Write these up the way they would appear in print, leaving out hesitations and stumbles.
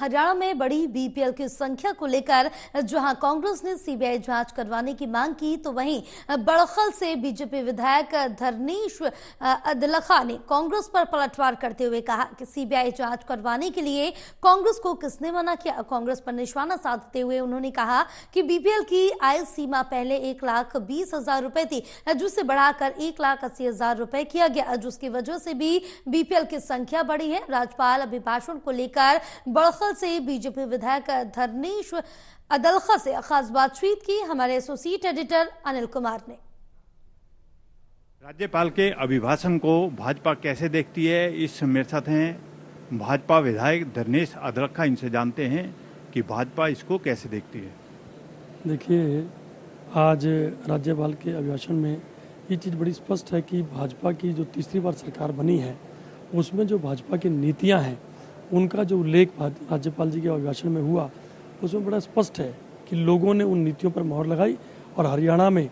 हरियाणा में बढ़ी बीपीएल की संख्या को लेकर जहां कांग्रेस ने सीबीआई जांच करवाने की मांग की, तो वहीं बड़खल से बीजेपी विधायक धर्नेश अदलखा ने कांग्रेस पर पलटवार करते हुए कहा कि सीबीआई जांच करवाने के लिए कांग्रेस को किसने मना किया। कांग्रेस पर निशाना साधते हुए उन्होंने कहा कि बीपीएल की आय सीमा पहले 1,20,000 रुपए थी, जिसे बढ़ाकर 1,80,000 रुपए किया गया, जिसकी वजह से भी बीपीएल की संख्या बढ़ी है। राज्यपाल अभिभाषण को लेकर बड़खल से बीजेपी विधायक धर्नेश अदलखा से खास बातचीत की हमारे एसोसिएट एडिटर अनिल कुमार ने। राज्यपाल के अभिभाषण को भाजपा कैसे देखती है, इस मेरे साथ हैं भाजपा विधायक धर्नेश अदलखा। इनसे जानते हैं कि भाजपा इसको कैसे देखती है। देखिए, आज राज्यपाल के अभिभाषण में ये चीज़ बड़ी स्पष्ट है कि भाजपा की जो तीसरी बार सरकार बनी है उसमें जो भाजपा की नीतियां हैं उनका जो उल्लेख राज्यपाल जी के अभिभाषण में हुआ उसमें बड़ा स्पष्ट है कि लोगों ने उन नीतियों पर मोहर लगाई। और हरियाणा में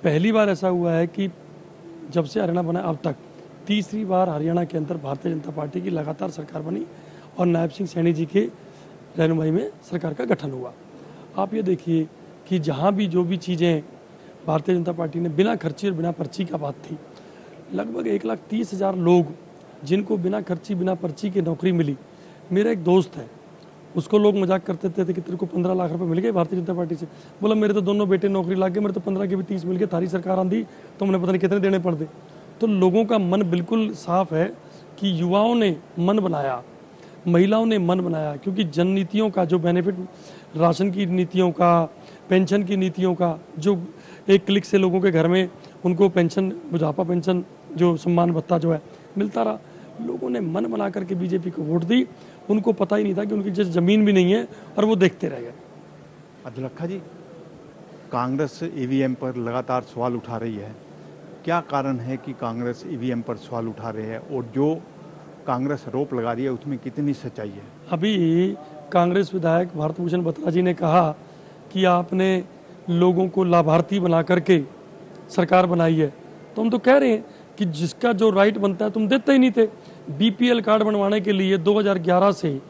पहली बार ऐसा हुआ है कि जब से हरियाणा बना अब तक तीसरी बार हरियाणा के अंदर भारतीय जनता पार्टी की लगातार सरकार बनी और नायब सिंह सैनी जी के रहनुमाई में सरकार का गठन हुआ। आप ये देखिए कि जहाँ भी जो भी चीज़ें भारतीय जनता पार्टी ने बिना खर्ची और बिना पर्ची का बात थी, लगभग 1,30,000 लोग जिनको बिना खर्ची बिना पर्ची की नौकरी मिली। मेरा एक दोस्त है, उसको लोग मजाक करते थे कि तेरे को 15 लाख रुपए मिल गए भारतीय जनता पार्टी से। बोला मेरे तो दोनों बेटे नौकरी लग गए, मेरे तो 15 के भी 30 मिल गए, थारी सरकार आंधी तो हमने पता नहीं कितने देने पड़ते। तो लोगों का मन बिल्कुल साफ है कि युवाओं ने मन बनाया, महिलाओं ने मन बनाया, क्योंकि जन नीतियों का जो बेनिफिट, राशन की नीतियों का, पेंशन की नीतियों का, जो एक क्लिक से लोगों के घर में उनको पेंशन, बुढ़ापा पेंशन, जो सम्मान भत्ता जो है मिलता रहा, लोगों ने मन बना करके बीजेपी को वोट दी। उनको पता ही नहीं था कि उनकी जैसे जमीन भी नहीं है और वो देखते रह गए। अदलखा जी, कांग्रेस ईवीएम पर लगातार सवाल उठा रही है, क्या कारण है कि कांग्रेस ईवीएम पर सवाल उठा रही है और जो कांग्रेस आरोप लगा रही है उसमें कितनी सच्चाई है? अभी कांग्रेस विधायक भारत भूषण बत्रा जी ने कहा कि आपने लोगों को लाभार्थी बना करके सरकार बनाई है, तो हम तो कह रहे हैं कि जिसका जो राइट बनता है तुम देते ही नहीं थे। बीपीएल कार्ड बनवाने के लिए 2011 से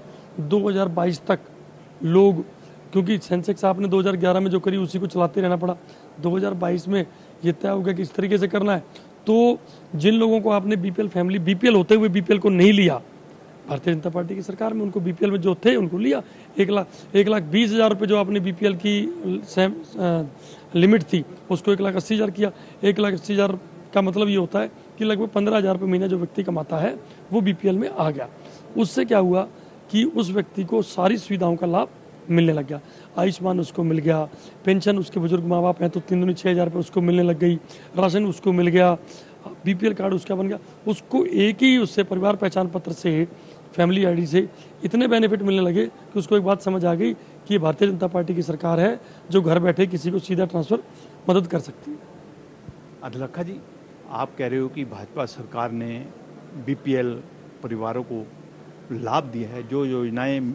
2022 तक लोग, क्योंकि सेंसेक्स आपने 2011 में जो करी उसी को चलाते रहना पड़ा, 2022 में ये तय हो गया कि इस तरीके से करना है। तो जिन लोगों को आपने बीपीएल फैमिली, बीपीएल होते हुए बीपीएल को नहीं लिया, भारतीय जनता पार्टी की सरकार में उनको बीपीएल में जो थे उनको लिया। 1,20,000 रुपये जो आपने बीपीएल की लिमिट थी उसको 1,80,000 किया। 1,80,000 का मतलब ये होता है कि लगभग 15,000 रुपये महीना जो व्यक्ति कमाता है वो बीपीएल में आ गया। उससे क्या हुआ कि उस व्यक्ति को सारी सुविधाओं का लाभ मिलने लग गया। आयुष्मान उसको मिल गया, पेंशन, उसके बुजुर्ग माँ बाप हैं तो 3 दूनी 6,000 रुपये उसको मिलने लग गई, राशन उसको मिल गया, बीपीएल कार्ड उसका बन गया। उसको एक ही उससे परिवार पहचान पत्र से, फैमिली आईडी से इतने बेनिफिट मिलने लगे कि उसको एक बात समझ आ गई कि ये भारतीय जनता पार्टी की सरकार है जो घर बैठे किसी को सीधा ट्रांसफर मदद कर सकती है। अदलखा जी, आप कह रहे हो कि भाजपा सरकार ने बीपीएल परिवारों को लाभ दिया है, जो योजनाएं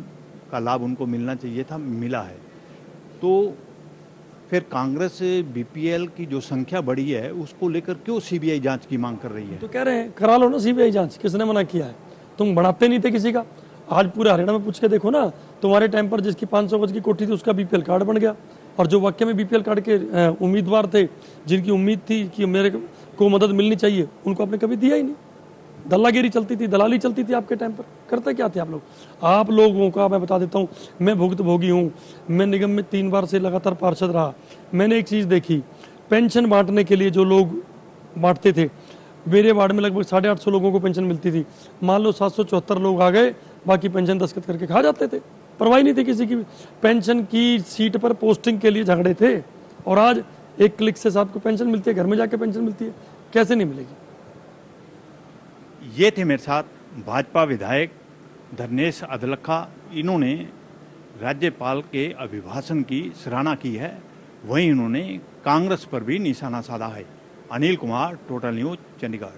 का लाभ उनको मिलना चाहिए था मिला है, तो फिर कांग्रेस बीपीएल की जो संख्या बढ़ी है उसको लेकर क्यों सीबीआई जांच की मांग कर रही है? तो कह रहे हैं करा लो ना सीबीआई जांच, किसने मना किया है? तुम बढ़ाते नहीं थे किसी का। आज पूरे हरियाणा में पूछ के देखो ना, तुम्हारे टाइम पर जिसकी 500 गज की कोठी थी उसका बीपीएल कार्ड बन गया, और जो वाकई में बीपीएल कार्ड के उम्मीदवार थे, जिनकी उम्मीद थी कि मेरे को मदद मिलनी चाहिए, उनको आपने कभी दिया ही नहीं। दल्लागिरी चलती थी, दलाली चलती थी आपके टाइम पर। करते क्या थे आप लोग? आप लोगों का मैं बता देता हूँ, मैं भुक्तभोगी हूँ, मैं निगम में 3 बार से लगातार पार्षद रहा। मैंने एक चीज़ देखी, पेंशन बांटने के लिए जो लोग बांटते थे, मेरे वार्ड में लगभग 850 लोगों को पेंशन मिलती थी। मान लो 774 लोग आ गए, बाकी पेंशन दस्तखत करके खा जाते थे, परवाही नहीं थी किसी की। पेंशन की सीट पर पोस्टिंग के लिए झगड़े थे, और आज एक क्लिक से आपको पेंशन मिलती है, घर में जाके पेंशन मिलती है। कैसे नहीं मिलेगी? ये थे मेरे साथ भाजपा विधायक धर्नेश अदलखा। इन्होंने राज्यपाल के अभिभाषण की सराहना की है, वहीं इन्होंने कांग्रेस पर भी निशाना साधा है। Anil Kumar, total news, Chandigarh.